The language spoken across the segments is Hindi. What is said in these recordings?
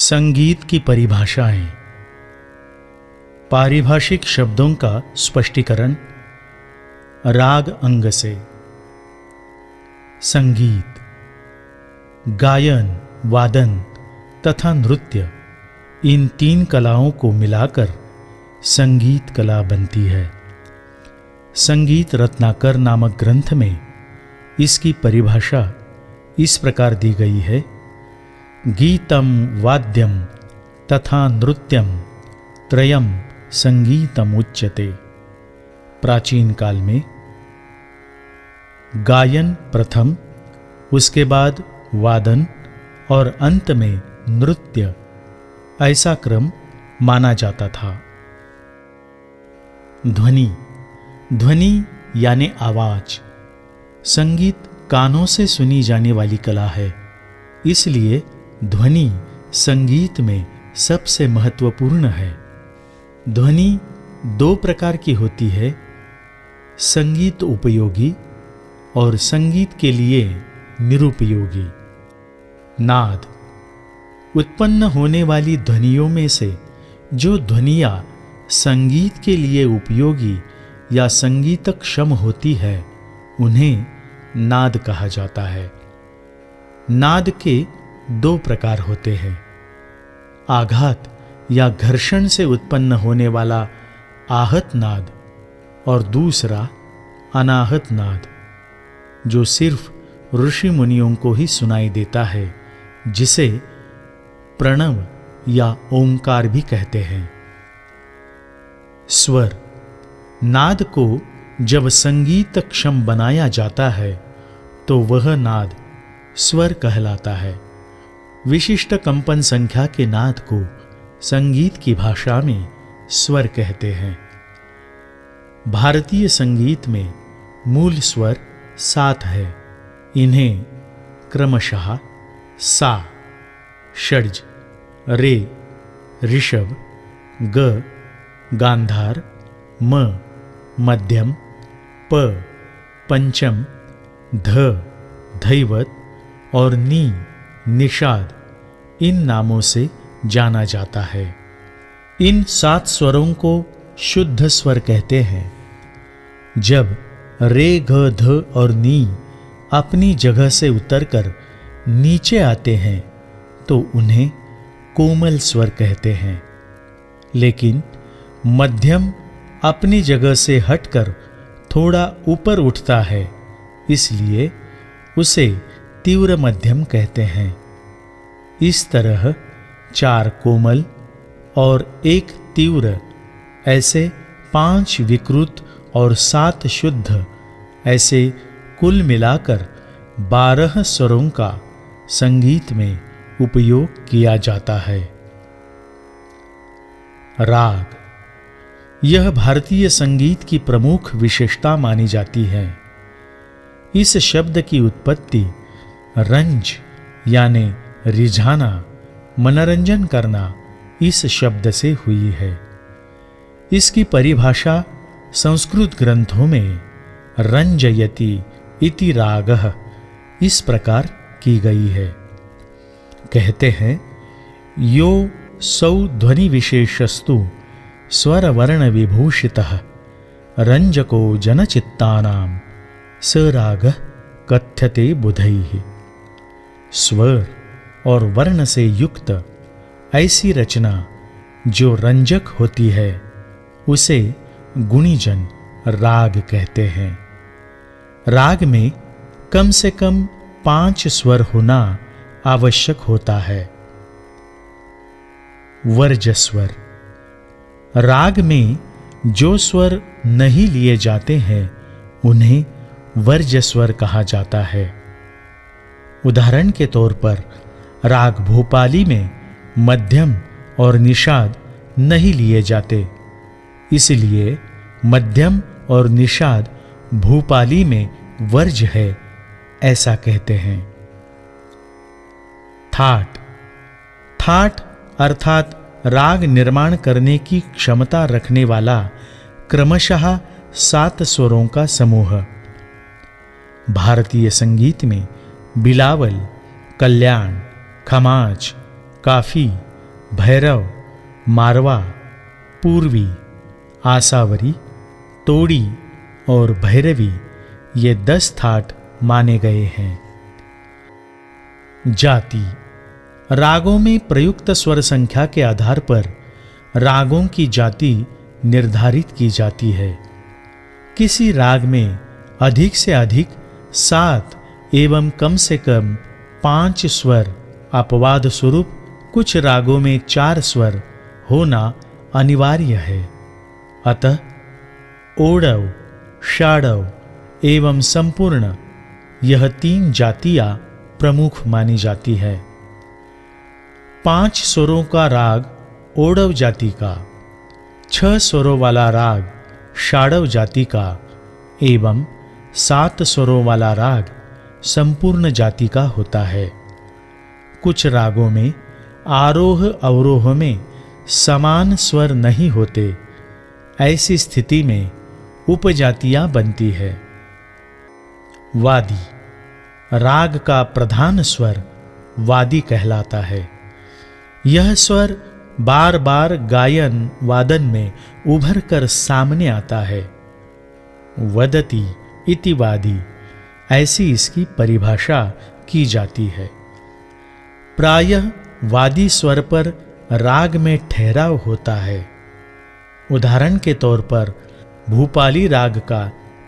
संगीत की परिभाषाएं। पारिभाषिक शब्दों का स्पष्टीकरण। राग अंग से। संगीत गायन, वादन तथा नृत्य, इन तीन कलाओं को मिलाकर संगीत कला बनती है। संगीत रत्नाकर नामक ग्रंथ में इसकी परिभाषा इस प्रकार दी गई है। गीतम वाद्यम तथा नृत्यम त्रयम संगीतम उच्यते। प्राचीन काल में गायन प्रथम, उसके बाद वादन और अंत में नृत्य, ऐसा क्रम माना जाता था। ध्वनि, ध्वनि यानी आवाज, संगीत कानों से सुनी जाने वाली कला है। इसलिए ध्वनि संगीत में सबसे महत्वपूर्ण है। ध्वनि दो प्रकार की होती है, संगीत उपयोगी और संगीत के लिए निरुपयोगी। नाद, उत्पन्न होने वाली ध्वनियों में से जो ध्वनियाँ संगीत के लिए उपयोगी या संगीतक्षम होती है, उन्हें नाद कहा जाता है। नाद के दो प्रकार होते हैं, आघात या घर्षण से उत्पन्न होने वाला आहत नाद और दूसरा अनाहत नाद, जो सिर्फ ऋषि मुनियों को ही सुनाई देता है, जिसे प्रणव या ओंकार भी कहते हैं। स्वर, नाद को जब संगीतक्षम बनाया जाता है तो वह नाद स्वर कहलाता है। विशिष्ट कंपन संख्या के नाद को संगीत की भाषा में स्वर कहते हैं। भारतीय संगीत में मूल स्वर 7 है। इन्हें क्रमशः सा, षड्ज, रे, ऋषभ, ग, गांधार, म, मध्यम, प, पंचम, ध, धैवत और नी, निषाद, इन नामों से जाना जाता है। इन 7 स्वरों को शुद्ध स्वर कहते हैं। जब रे, घ, ध और नी अपनी जगह से उतरकर नीचे आते हैं तो उन्हें कोमल स्वर कहते हैं। लेकिन मध्यम अपनी जगह से हटकर थोड़ा ऊपर उठता है, इसलिए उसे तीव्र मध्यम कहते हैं। इस तरह 4 कोमल और 1 तीव्र, ऐसे 5 विकृत और 7 शुद्ध, ऐसे कुल मिलाकर 12 स्वरों का संगीत में उपयोग किया जाता है। राग, यह भारतीय संगीत की प्रमुख विशेषता मानी जाती है। इस शब्द की उत्पत्ति रंज यानी रिझाना, मनोरंजन करना, इस शब्द से हुई है। इसकी परिभाषा संस्कृत ग्रंथों में रंजयति इति रागः इस प्रकार की गई है। कहते हैं, यो सौ ध्वनि विशेषस्तु स्वर वर्ण विभूषितः रंजको जनचित्तानां स रागः कथ्यते बुधैः। स्वर और वर्ण से युक्त ऐसी रचना जो रंजक होती है, उसे गुणीजन राग कहते हैं। राग में कम से कम 5 स्वर होना आवश्यक होता है। वर्ज्य स्वर, राग में जो स्वर नहीं लिए जाते हैं उन्हें वर्ज्य स्वर कहा जाता है। उदाहरण के तौर पर राग भोपाली में मध्यम और निषाद नहीं लिए जाते, इसलिए मध्यम और निषाद भोपाली में वर्ज्य है, ऐसा कहते हैं। थाट, थाट अर्थात राग निर्माण करने की क्षमता रखने वाला क्रमशः 7 स्वरों का समूह। भारतीय संगीत में बिलावल, कल्याण, खमाज, काफी, भैरव, मारवा, पूर्वी, आसावरी, तोड़ी और भैरवी ये 10 थाट माने गए हैं। जाति। रागों में प्रयुक्त स्वर संख्या के आधार पर रागों की जाति निर्धारित की जाती है। किसी राग में अधिक से अधिक 7 एवं कम से कम 5 स्वर, अपवाद स्वरूप कुछ रागों में 4 स्वर होना अनिवार्य है। अतः ओडव, षाडव एवं संपूर्ण यह 3 जातियां प्रमुख मानी जाती है। 5 स्वरों का राग ओडव जाति का, 6 स्वरों वाला राग षाडव जाति का एवं 7 स्वरों वाला राग संपूर्ण जाति का होता है। कुछ रागों में आरोह अवरोह में समान स्वर नहीं होते। ऐसी स्थिति में उपजातियां बनती है। वादी। राग का प्रधान स्वर वादी कहलाता है। यह स्वर बार बार गायन वादन में उभर कर सामने आता है। वदति इति वादी, ऐसी इसकी परिभाषा की जाती है। प्रायः वादी स्वर पर राग में ठहराव होता है। उदाहरण के तौर पर भूपाली राग का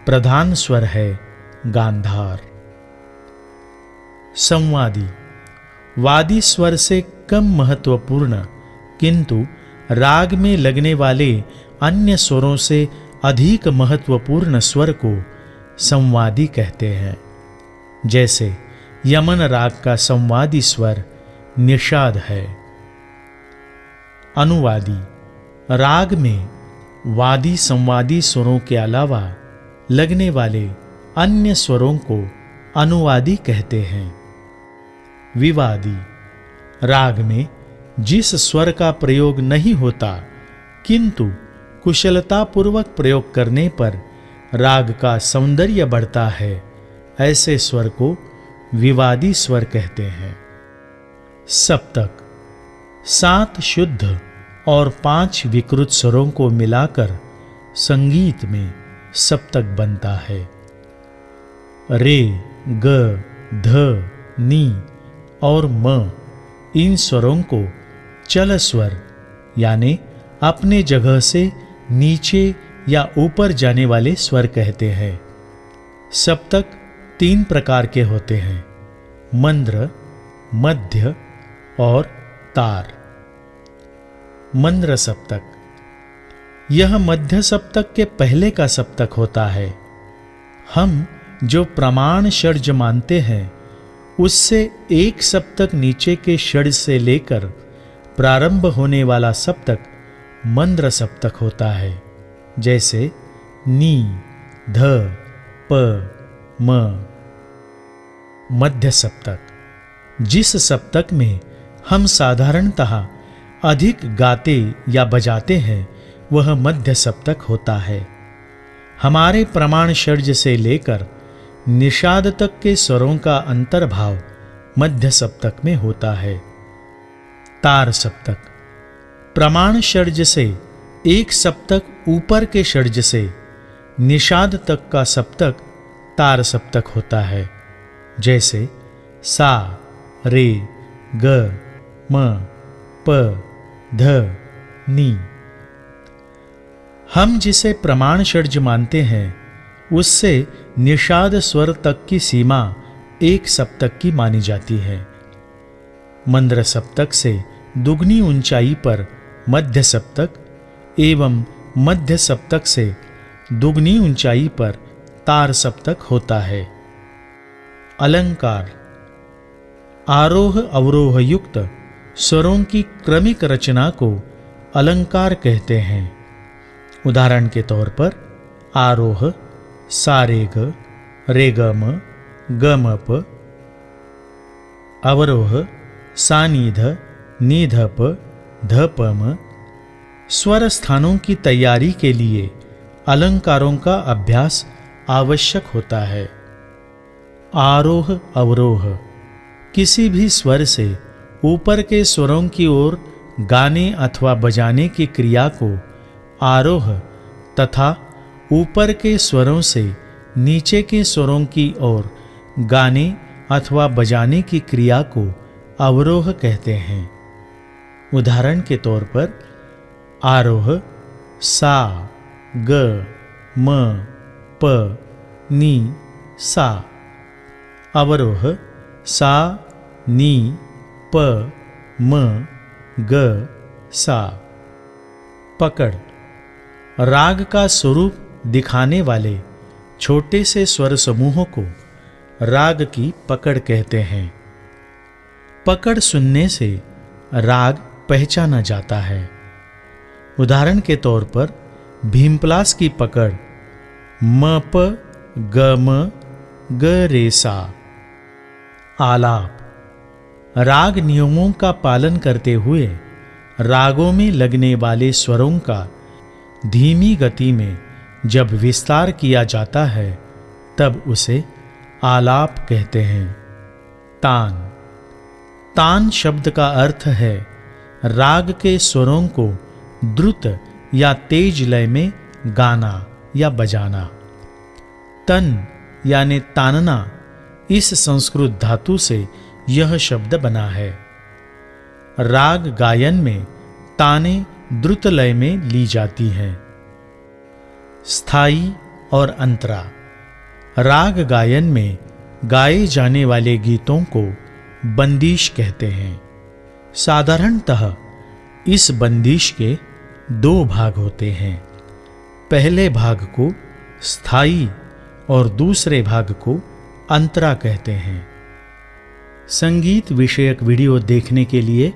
प्रधान स्वर है गांधार। संवादी। वादी स्वर से कम महत्वपूर्ण किंतु राग में लगने वाले अन्य स्वरों से अधिक महत्वपूर्ण स्वर को संवादी कहते हैं। जैसे यमन राग का संवादी स्वर निषाद है। अनुवादी। राग में वादी संवादी स्वरों के अलावा लगने वाले अन्य स्वरों को अनुवादी कहते हैं। विवादी। राग में जिस स्वर का प्रयोग नहीं होता किंतु कुशलतापूर्वक प्रयोग करने पर राग का सौंदर्य बढ़ता है, ऐसे स्वर को विवादी स्वर कहते हैं। सप्तक। 7 शुद्ध और 5 विकृत स्वरों को मिलाकर संगीत में सप्तक बनता है। रे, ग, ध, नी और म इन स्वरों को चल स्वर यानी अपने जगह से नीचे या ऊपर जाने वाले स्वर कहते हैं। सप्तक 3 प्रकार के होते हैं, मंद्र, मध्य और तार। मंद्र सप्तक। यह मध्य सप्तक के पहले का सप्तक होता है। हम जो प्रमाण षड्ज मानते हैं उससे एक सप्तक नीचे के षड्ज से लेकर प्रारंभ होने वाला सप्तक मंद्र सप्तक होता है। जैसे नी, ध, प, म। मध्य सप्तक। जिस सप्तक में हम साधारणतः अधिक गाते या बजाते हैं वह मध्य सप्तक होता है। हमारे प्रमाण षड्ज से लेकर निषाद तक के स्वरों का अंतर्भाव मध्य सप्तक में होता है। तार सप्तक। प्रमाण षड्ज से एक सप्तक ऊपर के षड्ज से निषाद तक का सप्तक तार सप्तक होता है। जैसे सा, रे, ग, म, प, ध, नी। हम जिसे प्रमाण षड्ज मानते हैं उससे निषाद स्वर तक की सीमा एक सप्तक की मानी जाती है। मंद्र सप्तक से दुगनी ऊंचाई पर मध्य सप्तक एवं मध्य सप्तक से दुगनी ऊंचाई पर तार सप्तक होता है। अलंकार। आरोह अवरोह युक्त स्वरों की क्रमिक रचना को अलंकार कहते हैं। उदाहरण के तौर पर आरोह सारेग, रेगम, गमप, अवरोह सानिध, निधप, धपम। स्वर स्थानों की तैयारी के लिए अलंकारों का अभ्यास आवश्यक होता है। आरोह अवरोह। किसी भी स्वर से ऊपर के स्वरों की ओर गाने अथवा बजाने की क्रिया को आरोह तथा ऊपर के स्वरों से नीचे के स्वरों की ओर गाने अथवा बजाने की क्रिया को अवरोह कहते हैं। उदाहरण के तौर पर आरोह सा ग म प नी सा, अवरोह सा नी प म ग सा। पकड़ राग का स्वरूप दिखाने वाले छोटे से स्वर समूहों को राग की पकड़ कहते हैं। पकड़ सुनने से राग पहचाना जाता है। उदाहरण के तौर पर भीमपलास की पकड़ म प ग म ग रे सा। आलाप राग नियमों का पालन करते हुए रागों में लगने वाले स्वरों का धीमी गति में जब विस्तार किया जाता है तब उसे आलाप कहते हैं। तान तान शब्द का अर्थ है राग के स्वरों को द्रुत या तेज लय में गाना या बजाना। तन यानी तानना, इस संस्कृत धातु से यह शब्द बना है। राग गायन में ताने द्रुत लय में ली जाती हैं। स्थाई और अंतरा राग गायन में गाए जाने वाले गीतों को बंदिश कहते हैं। साधारणतः इस बंदिश के दो भाग होते हैं। पहले भाग को स्थाई और दूसरे भाग को अंतरा कहते हैं। संगीत विषयक वीडियो देखने के लिए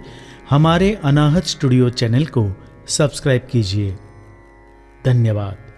हमारे अनाहत स्टूडियो चैनल को सब्सक्राइब कीजिए। धन्यवाद।